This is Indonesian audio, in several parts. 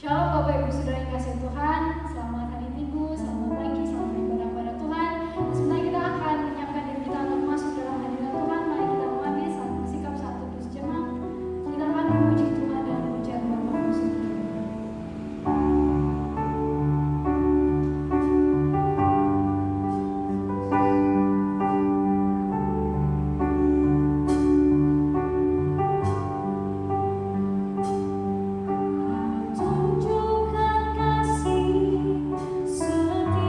Shalom Bapak Ibu Saudara yang kasih Tuhan, selamat hari Minggu, selamat pagi, selamat beribadah pada Tuhan. Sebentar kita akan menyiapkan diri kita untuk masuk dalam hadirat Tuhan. Mari kita mengambil satu sikap, satu terus jemaat. Kita akan memuji Tuhan dan pujian Bapa Surga. Tunjukkan kasih setia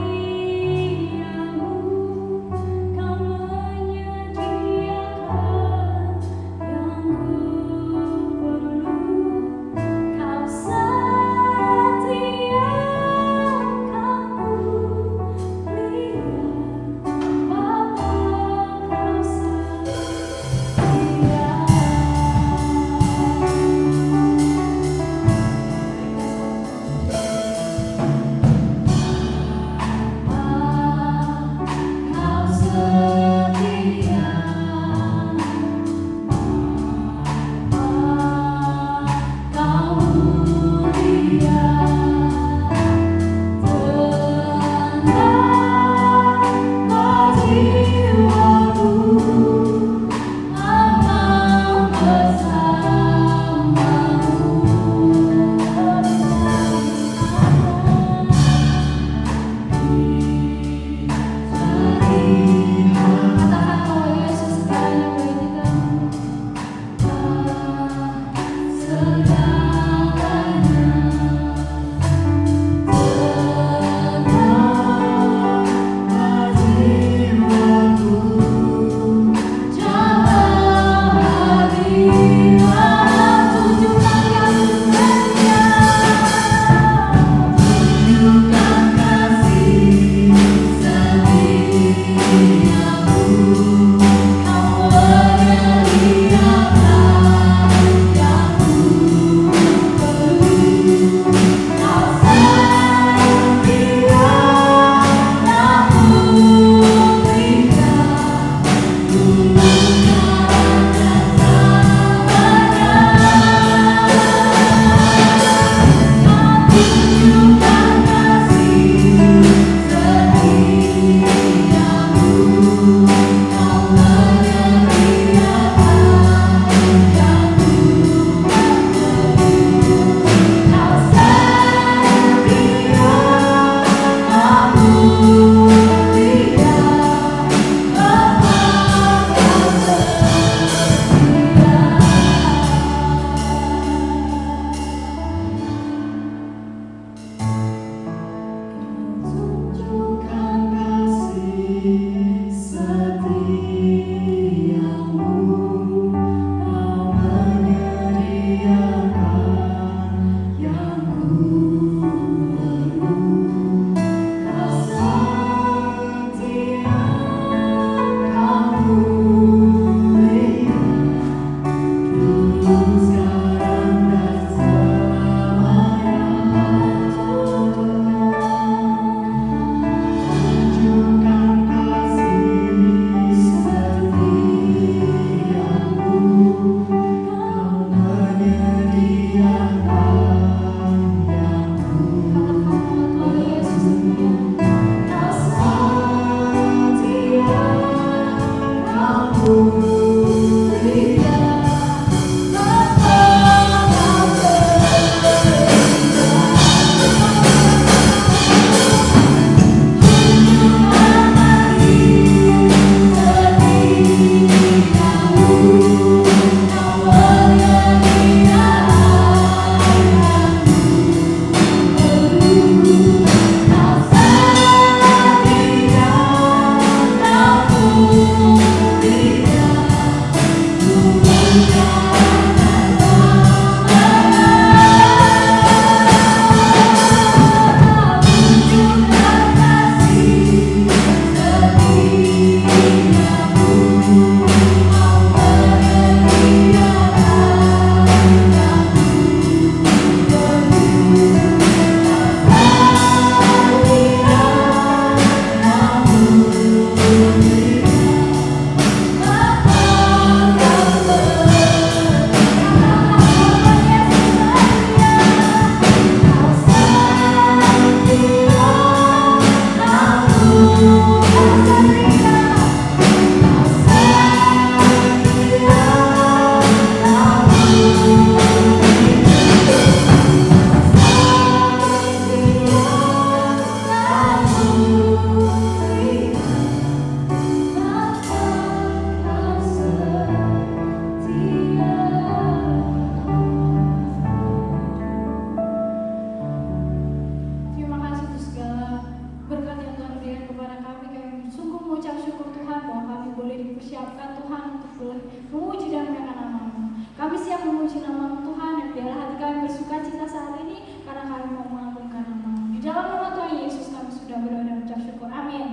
boleh dipersiapkan Tuhan untuk boleh memuji dan memuliakan nama-Mu. Kami siap memuji nama-Mu Tuhan, dan biarlah hati kami bersuka cita saat ini karena kami mau mengagungkan nama-Mu. Di dalam nama Tuhan Yesus kami sudah berdoa dan ucap syukur. Amin.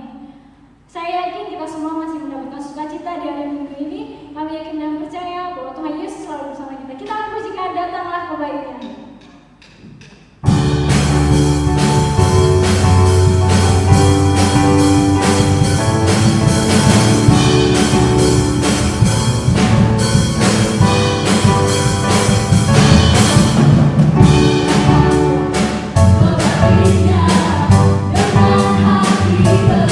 Saya yakin kita semua masih mendapatkan sukacita di hari Minggu ini. Kami yakin dan percaya bahwa Tuhan Yesus selalu bersama kita. Kita akan pujikan datanglah kebaikan. Dengan hati bersyukur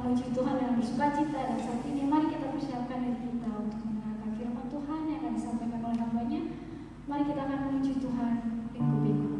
memuji Tuhan dengan bersukacita. Dan saat ini mari kita persiapkan diri kita untuk mendengarkan firman Tuhan yang akan disampaikan oleh hamba-Nya. Mari kita akan memuji Tuhan pikul-pikul.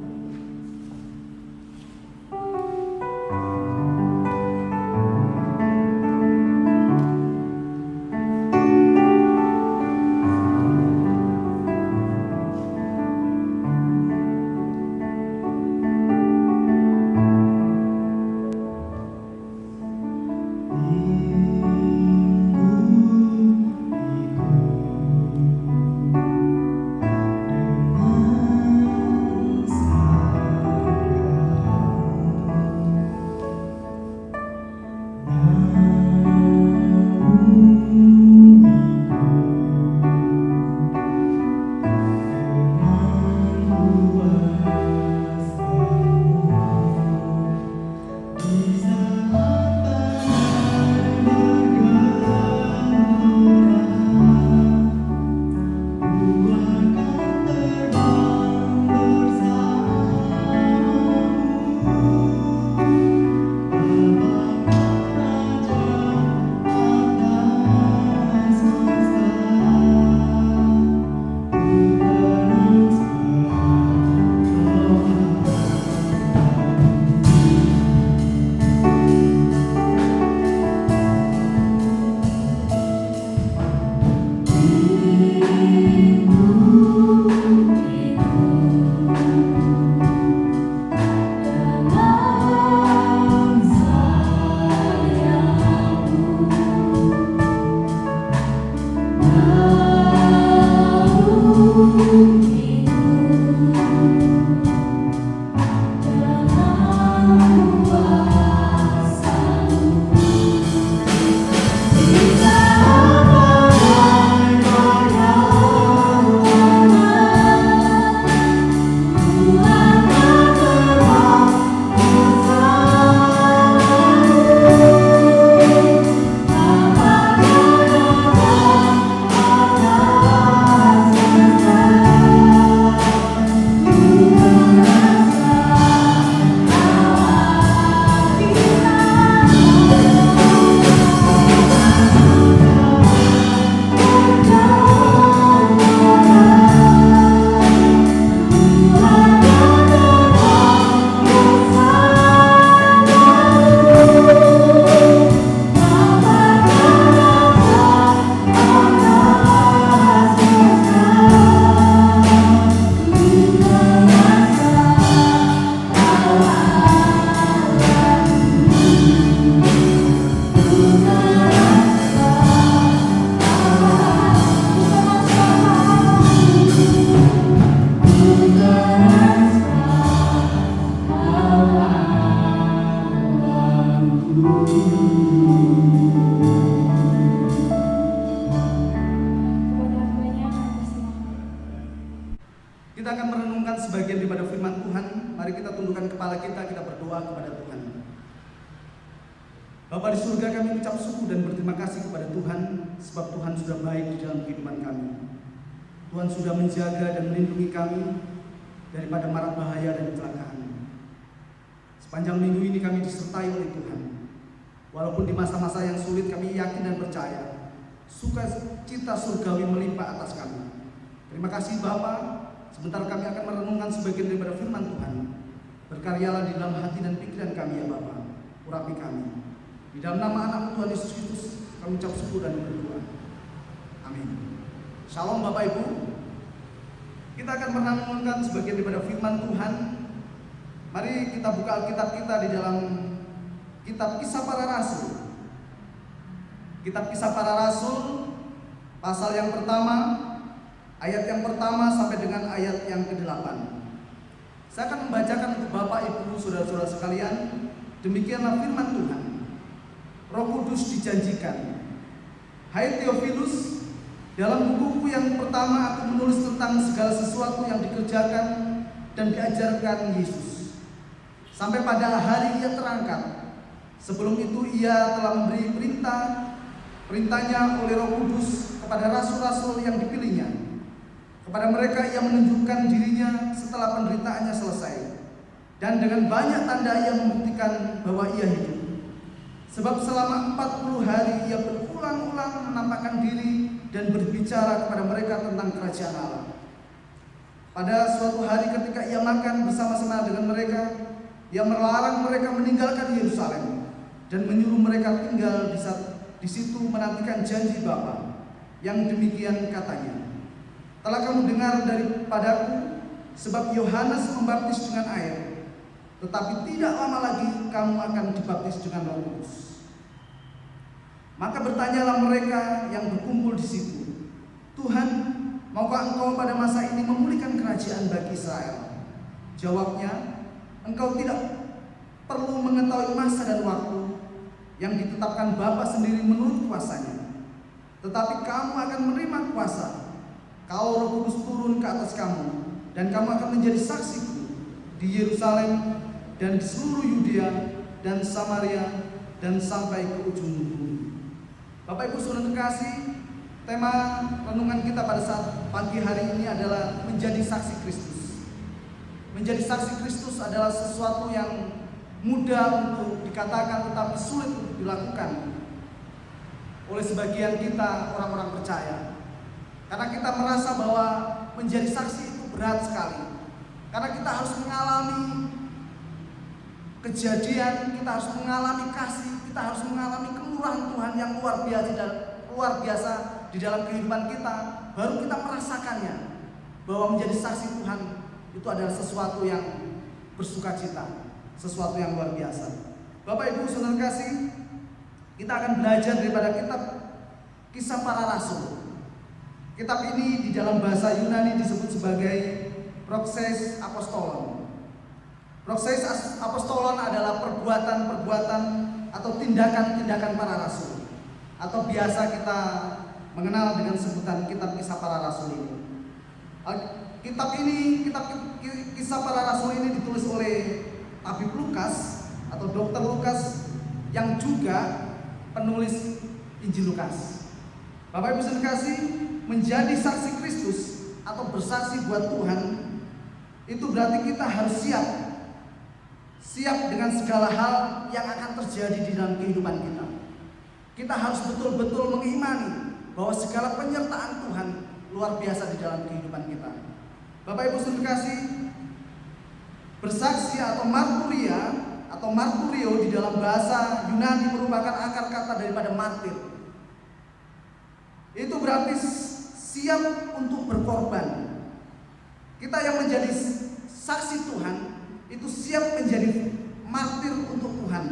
Kita akan merenungkan sebagian daripada firman Tuhan. Mari kita tundukkan kepala kita berdoa kepada Tuhan. Bapa di surga, kami ucap syukur dan berterima kasih kepada Tuhan, sebab Tuhan sudah baik di dalam kehidupan kami. Tuhan sudah menjaga dan melindungi kami daripada mara bahaya dan kecelakaan. Sepanjang minggu ini kami disertai oleh Tuhan. Walaupun di masa-masa yang sulit, kami yakin dan percaya sukacita surgawi melimpah atas kami. Terima kasih Bapa. Sebentar kami akan merenungkan sebagian daripada firman Tuhan. Berkaryalah di dalam hati dan pikiran kami ya Bapa. Urapi kami. Di dalam nama anak Tuhan Yesus Kristus kami ucap syukur dan berdoa. Amin. Shalom Bapak Ibu. Kita akan merenungkan sebagian daripada firman Tuhan. Mari kita buka Alkitab kita di dalam kitab Kisah Para Rasul. Kitab Kisah Para Rasul pasal yang pertama, ayat yang pertama sampai dengan ayat yang ke-8. Saya akan membacakan untuk Bapak, Ibu, Saudara-saudara sekalian. Demikianlah firman Tuhan. Roh Kudus dijanjikan. Hai Theophilus, dalam bukuku yang pertama aku menulis tentang segala sesuatu yang dikerjakan dan diajarkan Yesus, sampai pada hari ia terangkat. Sebelum itu ia telah memberi perintahnya oleh Roh Kudus kepada rasul-rasul yang dipilihnya. Kepada mereka ia menunjukkan dirinya setelah penderitaannya selesai, dan dengan banyak tanda ia membuktikan bahwa ia hidup. Sebab selama 40 hari ia berulang-ulang menampakkan diri dan berbicara kepada mereka tentang kerajaan Allah. Pada suatu hari ketika ia makan bersama-sama dengan mereka, ia melarang mereka meninggalkan Yerusalem dan menyuruh mereka tinggal di situ menantikan janji Bapa, yang demikian katanya, telah kamu dengar daripadaku, sebab Yohanes membaptis dengan air, tetapi tidak lama lagi kamu akan dibaptis dengan Roh Kudus. Maka bertanyalah mereka yang berkumpul di situ, Tuhan, maukah Engkau pada masa ini memulihkan kerajaan bagi Israel? Jawabnya, Engkau tidak perlu mengetahui masa dan waktu yang ditetapkan Bapa sendiri menurut kuasanya, tetapi kamu akan menerima kuasa kalau Roh Kudus turun ke atas kamu, dan kamu akan menjadi saksiku di Yerusalem dan di seluruh Yudea dan Samaria dan sampai ke ujung bumi. Bapak Ibu Saudara terkasih, tema renungan kita pada saat pagi hari ini adalah menjadi saksi Kristus. Menjadi saksi Kristus adalah sesuatu yang mudah untuk dikatakan tetapi sulit untuk dilakukan oleh sebagian kita orang-orang percaya. Karena kita merasa bahwa menjadi saksi itu berat sekali. Karena kita harus mengalami kejadian, kita harus mengalami kasih, kita harus mengalami kemurahan Tuhan yang luar biasa di dalam kehidupan kita, baru kita merasakannya bahwa menjadi saksi Tuhan itu adalah sesuatu yang bersukacita, sesuatu yang luar biasa. Bapak Ibu Saudara kasih, kita akan belajar daripada kitab Kisah Para Rasul. Kitab ini di dalam bahasa Yunani disebut sebagai Proxes Apostolon. Proxes Apostolon adalah perbuatan-perbuatan atau tindakan-tindakan para rasul, atau biasa kita mengenal dengan sebutan kitab Kisah Para Rasul ini. Kitab Kisah Para Rasul ini ditulis oleh Tabib Lukas atau Dokter Lukas yang juga penulis Injil Lukas. Bapak Ibu Saudara kasih, menjadi saksi Kristus atau bersaksi buat Tuhan itu berarti kita harus siap dengan segala hal yang akan terjadi di dalam kehidupan kita. Kita harus betul-betul mengimani bahwa segala penyertaan Tuhan luar biasa di dalam kehidupan kita. Bapak Ibu Saudara kasih, bersaksi atau marturio di dalam bahasa Yunani merupakan akar kata daripada martir. Itu berarti siap untuk berkorban. Kita yang menjadi saksi Tuhan itu siap menjadi martir untuk Tuhan,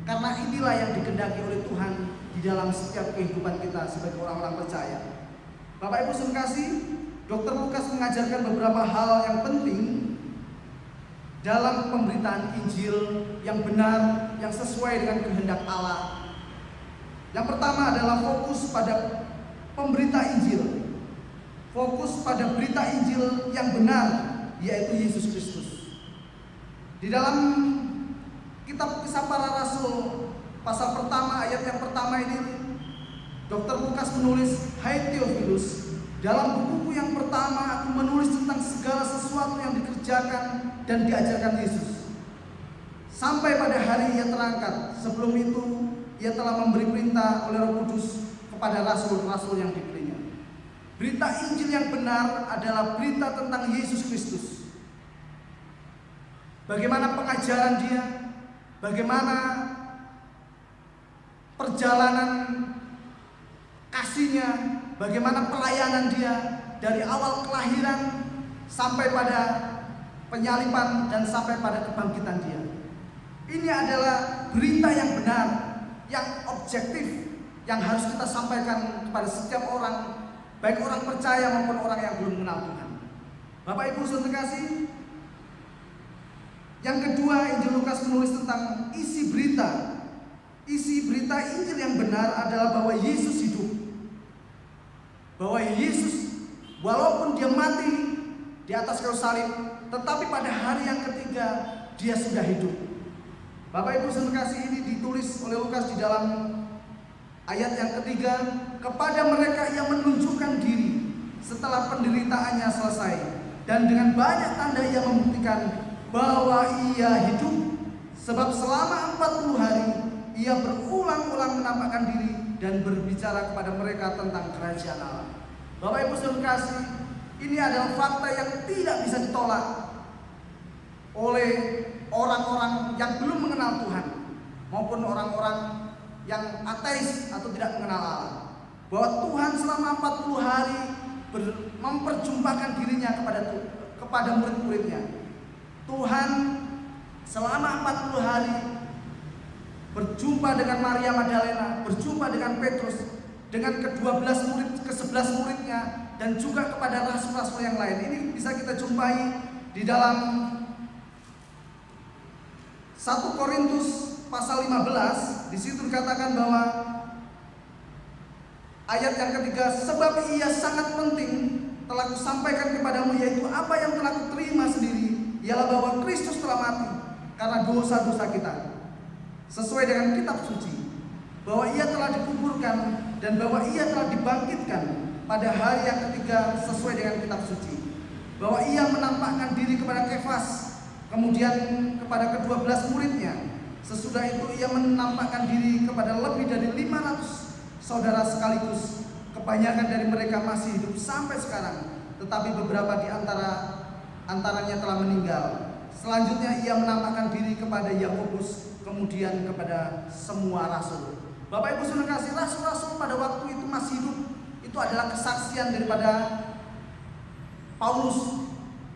karena inilah yang dikehendaki oleh Tuhan di dalam setiap kehidupan kita sebagai orang-orang percaya. Bapak Ibu Saudara kasih, Dr. Lukas mengajarkan beberapa hal yang penting dalam pemberitaan Injil yang benar, yang sesuai dengan kehendak Allah. Yang pertama adalah fokus pada pemberita Injil, fokus pada berita Injil yang benar, yaitu Yesus Kristus. Di dalam kitab Kisah Para Rasul pasal pertama, ayat yang pertama ini, Dr. Lukas menulis, "Hai Theophilus, dalam bukuku yang pertama aku menulis tentang segala sesuatu yang dikerjakan dan diajarkan Yesus sampai pada hari ia terangkat. Sebelum itu ia telah memberi perintah oleh Roh Kudus kepada rasul-rasul yang dipilihnya." Berita Injil yang benar adalah berita tentang Yesus Kristus. Bagaimana pengajaran dia, bagaimana perjalanan kasihnya, bagaimana pelayanan dia dari awal kelahiran sampai pada penyaliban dan sampai pada kebangkitan dia. Ini adalah berita yang benar, yang objektif, yang harus kita sampaikan kepada setiap orang, baik orang percaya maupun orang yang belum mengenal Tuhan. Bapak Ibu Saudara kasih, yang kedua, Injil Lukas menulis tentang isi berita. Isi berita Injil yang benar adalah bahwa Yesus hidup. Bahwa Yesus walaupun dia mati di atas kayu salib, tetapi pada hari yang ketiga dia sudah hidup. Bapak Ibu Saudara kasih, ini ditulis oleh Lukas di dalam ayat yang ketiga, kepada mereka ia menunjukkan diri setelah penderitaannya selesai, dan dengan banyak tanda ia membuktikan bahwa ia hidup, sebab selama 40 hari ia berulang-ulang menampakkan diri dan berbicara kepada mereka tentang kerajaan Allah. Bapak Ibu saudara kasih, ini adalah fakta yang tidak bisa ditolak oleh orang-orang yang belum mengenal Tuhan maupun orang-orang yang ateis atau tidak mengenal Allah. Bahwa Tuhan selama 40 hari memperjumpakan dirinya kepada murid-muridnya. Tuhan selama 40 hari berjumpa dengan Maria Magdalena, berjumpa dengan Petrus, dengan ke-11 muridnya, dan juga kepada rasul-rasul yang lain. Ini bisa kita jumpai di dalam 1 Korintus pasal 15. Di situ dikatakan bahwa ayat yang ketiga, sebab ia sangat penting telah kusampaikan kepadamu, yaitu apa yang telah kuterima sendiri, ialah bahwa Kristus telah mati karena dosa-dosa kita, sesuai dengan kitab suci, bahwa ia telah dikuburkan dan bahwa ia telah dibangkitkan pada hari yang ketiga sesuai dengan kitab suci, bahwa ia menampakkan diri kepada Kefas, kemudian kepada ke-12 muridnya. Sesudah itu ia menampakkan diri kepada lebih dari 500 saudara sekaligus. Kebanyakan dari mereka masih hidup sampai sekarang, tetapi beberapa di antaranya telah meninggal. Selanjutnya ia menampakkan diri kepada Yakobus, kemudian kepada semua rasul. Bapak Ibu saudara kasih, rasul-rasul pada waktu itu masih hidup. Itu adalah kesaksian daripada Paulus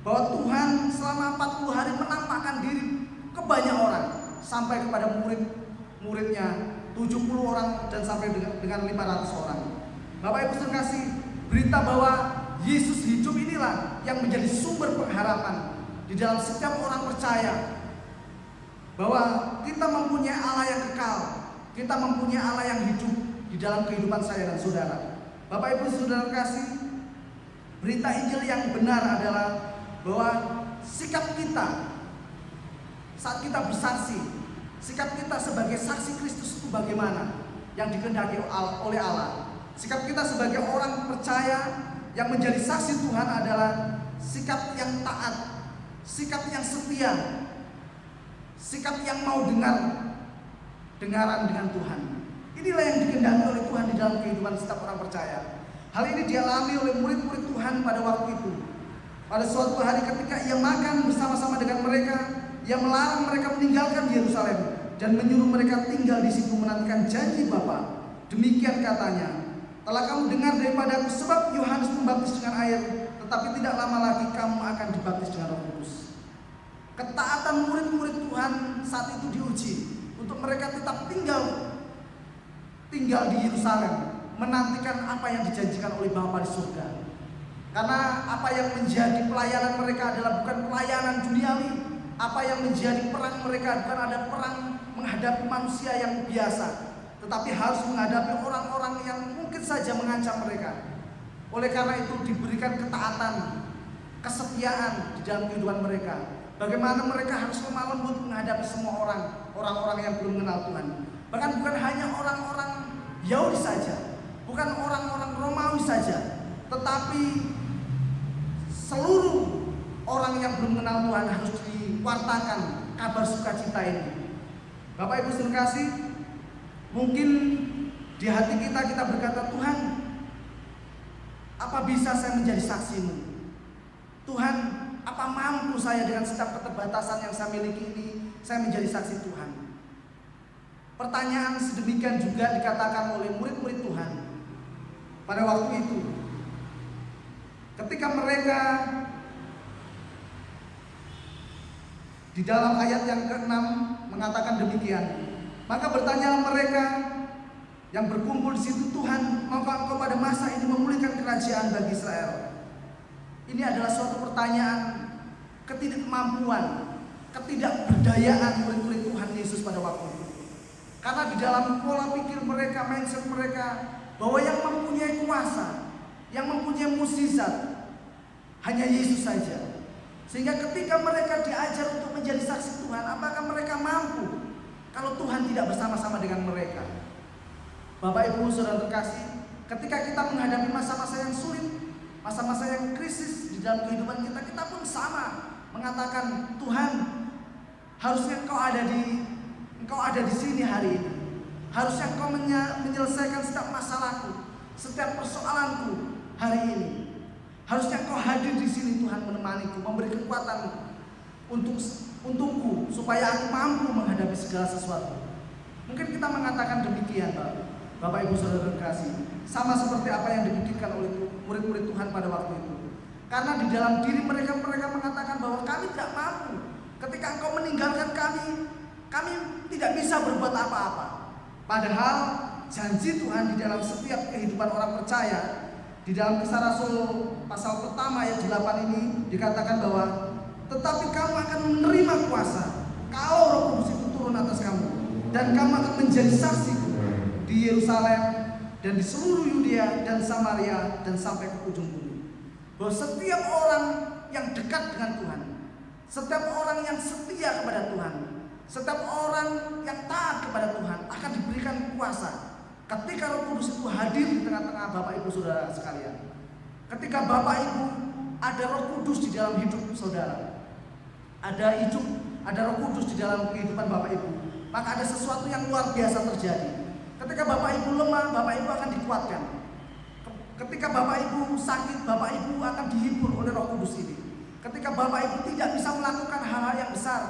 bahwa Tuhan selama 40 hari menampakkan diri ke banyak orang, sampai kepada murid-muridnya 70 orang dan sampai dengan 500 orang. Bapak Ibu saudara kasih, berita bahwa Yesus hidup inilah yang menjadi sumber pengharapan di dalam setiap orang percaya, bahwa kita mempunyai Allah yang kekal, kita mempunyai Allah yang hidup di dalam kehidupan saya dan saudara. Bapak Ibu saudara kasih, berita Injil yang benar adalah bahwa sikap kita saat kita bersaksi, sikap kita sebagai saksi Kristus itu bagaimana yang dikehendaki oleh Allah. Sikap kita sebagai orang percaya yang menjadi saksi Tuhan adalah sikap yang taat, sikap yang setia, sikap yang mau dengaran dengan Tuhan. Inilah yang dikehendaki oleh Tuhan di dalam kehidupan setiap orang percaya. Hal ini dialami oleh murid-murid Tuhan pada waktu itu. Pada suatu hari ketika ia makan bersama-sama dengan mereka, ia melarang mereka meninggalkan Yerusalem dan menyuruh mereka tinggal di situ menantikan janji Bapa. Demikian katanya, telah kamu dengar daripadaku, sebab Yohanes membaptis dengan air, tetapi tidak lama lagi kamu akan dibaptis dengan Roh Kudus. Ketaatan murid-murid Tuhan saat itu diuji untuk mereka tetap tinggal di Yerusalem, menantikan apa yang dijanjikan oleh Bapa di surga. Karena apa yang menjadi pelayanan mereka adalah bukan pelayanan duniawi. Apa yang menjadi perang mereka bukan ada perang menghadapi manusia yang biasa, tetapi harus menghadapi orang-orang yang mungkin saja mengancam mereka. Oleh karena itu diberikan ketaatan, kesetiaan di dalam kehidupan mereka. Bagaimana mereka harus lemah lembut menghadapi semua orang-orang yang belum mengenal Tuhan. Bahkan bukan hanya orang-orang Yahudi saja, bukan orang-orang Romawi saja, tetapi seluruh orang yang belum mengenal Tuhan harus diwartakan kabar sukacita ini. Bapak Ibu saudara kasih, mungkin di hati kita berkata, Tuhan, apa bisa saya menjadi saksi-Mu? Tuhan, apa mampu saya dengan setiap keterbatasan yang saya miliki ini, saya menjadi saksi Tuhan? Pertanyaan sedemikian juga dikatakan oleh murid-murid Tuhan pada waktu itu. Ketika mereka di dalam ayat yang ke-6 mengatakan demikian, maka bertanya mereka yang berkumpul di situ, Tuhan, maukah Engkau pada masa ini memulihkan kerajaan bagi Israel? Ini adalah suatu pertanyaan ketidakmampuan, ketidakberdayaan murid-murid Tuhan Yesus pada waktu itu. Karena di dalam pola pikir mereka, mindset mereka, bahwa yang mempunyai kuasa, yang mempunyai mukjizat hanya Yesus saja. Sehingga ketika mereka diajar untuk menjadi saksi Tuhan, apakah mereka mampu kalau Tuhan tidak bersama-sama dengan mereka? Bapak Ibu saudara terkasih, ketika kita menghadapi masa-masa yang sulit, masa-masa yang krisis di dalam kehidupan kita, kita pun sama mengatakan, Tuhan, harusnya Engkau ada di sini hari ini. Harusnya Engkau menyelesaikan setiap masalahku, setiap persoalanku hari ini. Harusnya Engkau hadir di sini Tuhan, menemaniku, memberi kekuatan untukku supaya aku mampu menghadapi segala sesuatu. Mungkin kita mengatakan demikian, Bapak Ibu Saudara terkasih, sama seperti apa yang dipikirkan oleh murid-murid Tuhan pada waktu itu. Karena di dalam diri mereka mengatakan bahwa kami tidak mampu. Ketika Engkau meninggalkan kami tidak bisa berbuat apa-apa. Padahal janji Tuhan di dalam setiap kehidupan orang percaya, di dalam Kisah Rasul pasal pertama ayat 8 ini dikatakan bahwa tetapi kamu akan menerima kuasa kalau Roh Kudus itu turun atas kamu, dan kamu akan menjadi saksi di Yerusalem dan di seluruh Yudea dan Samaria dan sampai ke ujung bumi. Bahwa setiap orang yang dekat dengan Tuhan, setiap orang yang setia kepada Tuhan, setiap orang yang taat kepada Tuhan akan diberikan kuasa ketika Roh Kudus itu hadir di tengah-tengah Bapak Ibu Saudara sekalian. Ketika Bapak Ibu ada Roh Kudus di dalam hidup saudara, ada Roh Kudus di dalam kehidupan Bapak Ibu, maka ada sesuatu yang luar biasa terjadi. Ketika Bapak Ibu lemah, Bapak Ibu akan dikuatkan. Ketika Bapak Ibu sakit, Bapak Ibu akan dihibur oleh Roh Kudus ini. Ketika Bapak Ibu tidak bisa melakukan hal-hal yang besar,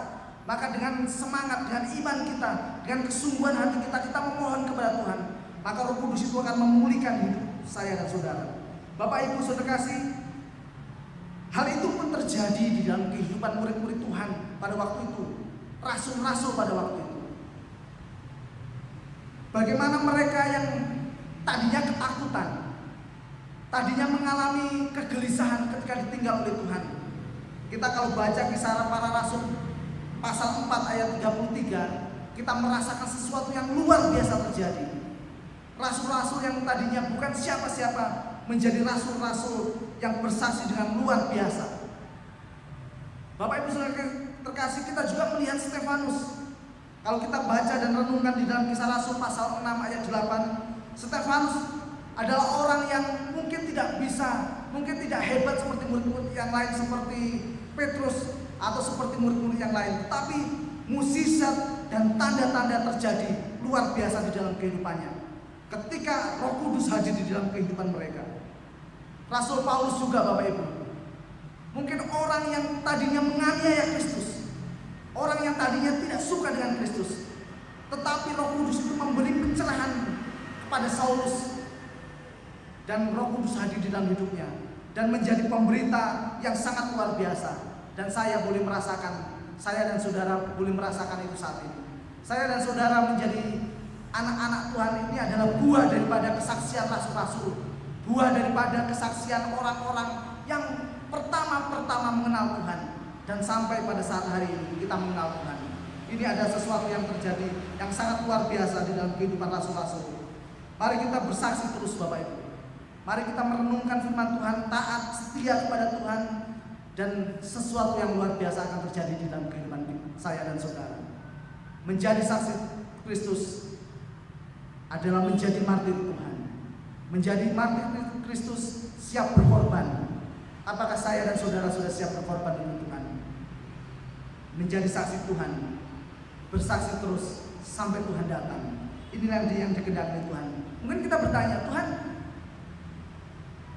maka dengan semangat, dengan iman kita, dengan kesungguhan hati kita memohon kepada Tuhan, maka Roh Kudus itu akan memulihkan hidup saya dan saudara. Bapak Ibu Saudara kasih, hal itu pun terjadi di dalam kehidupan murid-murid Tuhan pada waktu itu, rasul-rasul pada waktu itu. Bagaimana mereka yang tadinya ketakutan, tadinya mengalami kegelisahan ketika ditinggal oleh Tuhan. Kita kalau baca Kisah Para Rasul pasal 4 ayat 33, kita merasakan sesuatu yang luar biasa terjadi. Rasul-rasul yang tadinya bukan siapa-siapa menjadi rasul-rasul yang bersaksi dengan luar biasa. Bapak Ibu Saudara terkasih, kita juga melihat Stefanus. Kalau kita baca dan renungkan di dalam Kisah Rasul pasal 6 ayat 8, Stefanus adalah orang yang mungkin tidak bisa, mungkin tidak hebat seperti murid-murid yang lain seperti Petrus atau seperti murid-murid yang lain, tapi mukjizat dan tanda-tanda terjadi luar biasa di dalam kehidupannya ketika Roh Kudus hadir di dalam kehidupan mereka. Rasul Paulus juga, Bapak Ibu, mungkin orang yang tadinya menganiaya Kristus, orang yang tadinya tidak suka dengan Kristus, tetapi Roh Kudus itu memberi pencerahan kepada Saulus, dan Roh Kudus hadir di dalam hidupnya dan menjadi pemberita yang sangat luar biasa. Dan saya boleh merasakan, saya dan saudara boleh merasakan itu saat ini. Saya dan saudara menjadi anak-anak Tuhan ini adalah buah daripada kesaksian rasul-rasul, buah daripada kesaksian orang-orang yang pertama-tama mengenal Tuhan, dan sampai pada saat hari ini kita mengenal Tuhan. Ini ada sesuatu yang terjadi yang sangat luar biasa di dalam kehidupan rasul-rasul. Mari kita bersaksi terus, Bapak Ibu. Mari kita merenungkan firman Tuhan, taat, setia kepada Tuhan, dan sesuatu yang luar biasa akan terjadi di dalam kehidupan saya dan saudara. Menjadi saksi Kristus adalah menjadi martir Tuhan. Menjadi martir Kristus siap berkorban. Apakah saya dan saudara sudah siap berkorban demi Tuhan? Menjadi saksi Tuhan, bersaksi terus sampai Tuhan datang. Inilah yang dikehendaki Tuhan. Mungkin kita bertanya, Tuhan,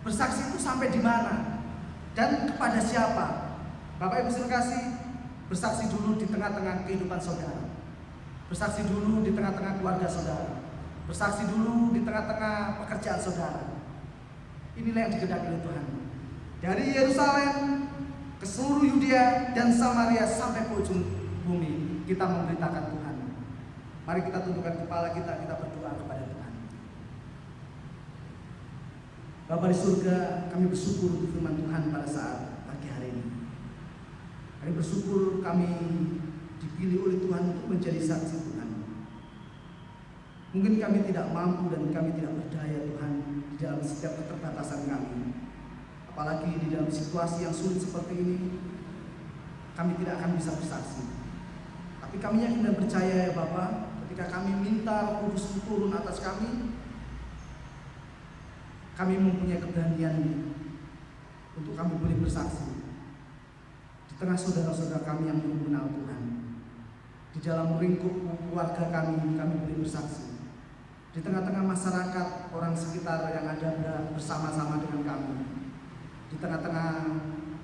bersaksi itu sampai di mana dan kepada siapa? Bapak Ibu Saudara kasih, bersaksi dulu di tengah-tengah kehidupan saudara. Bersaksi dulu di tengah-tengah keluarga saudara. Bersaksi dulu di tengah-tengah pekerjaan saudara. Inilah yang dikehendaki oleh Tuhan. Dari Yerusalem ke seluruh Yudea dan Samaria sampai ke ujung bumi, kita memberitakan Tuhan. Mari kita tundukkan kepala kita berdoa kepada Tuhan. Bapa di surga, kami bersyukur untuk firman Tuhan pada saat pagi hari ini. Kami bersyukur kami dipilih oleh Tuhan untuk menjadi saksi Tuhan. Mungkin kami tidak mampu dan kami tidak berdaya Tuhan di dalam setiap keterbatasan kami. Apalagi di dalam situasi yang sulit seperti ini, kami tidak akan bisa bersaksi. Tapi kami yakin dan percaya ya Bapa, ketika kami minta Roh Kudus turun atas kami mempunyai keberanian untuk kami boleh bersaksi di tengah saudara-saudara kami yang belum mengenal Tuhan. Di dalam lingkup keluarga kami boleh bersaksi. di tengah-tengah masyarakat, orang sekitar yang ada bersama-sama dengan kami, di tengah-tengah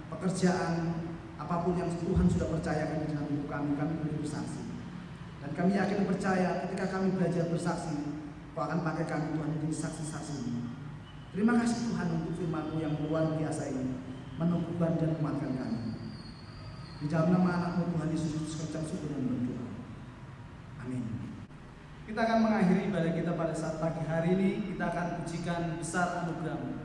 pekerjaan, apapun yang Tuhan sudah percayakan di dalam hidup kami boleh bersaksi. Dan kami yakin dan percaya ketika kami belajar bersaksi, Kau akan pakai kami Tuhan menjadi saksi-saksi. Terima kasih Tuhan untuk firman-Mu yang luar biasa ini, menumbuhkan dan menguatkan kami. Di dalam nama anak-Mu Tuhan Yesus Kristus kami ucap syukur dan berdoa. Amin. Kita akan mengakhiri ibadah kita pada saat pagi hari ini. Kita akan pujikan besar anugerah-Mu.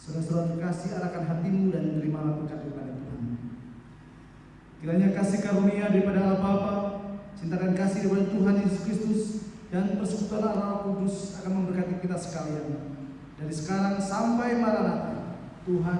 Saudara-saudara terkasih, arahkan hatimu dan terimalah berkat daripada Tuhan. Kiranya kasih karunia daripada Allah Bapa, cinta dan kasih daripada Tuhan Yesus Kristus, dan persekutuan Roh Kudus akan memberkati kita sekalian. Dari sekarang sampai Maranatha, Tuhan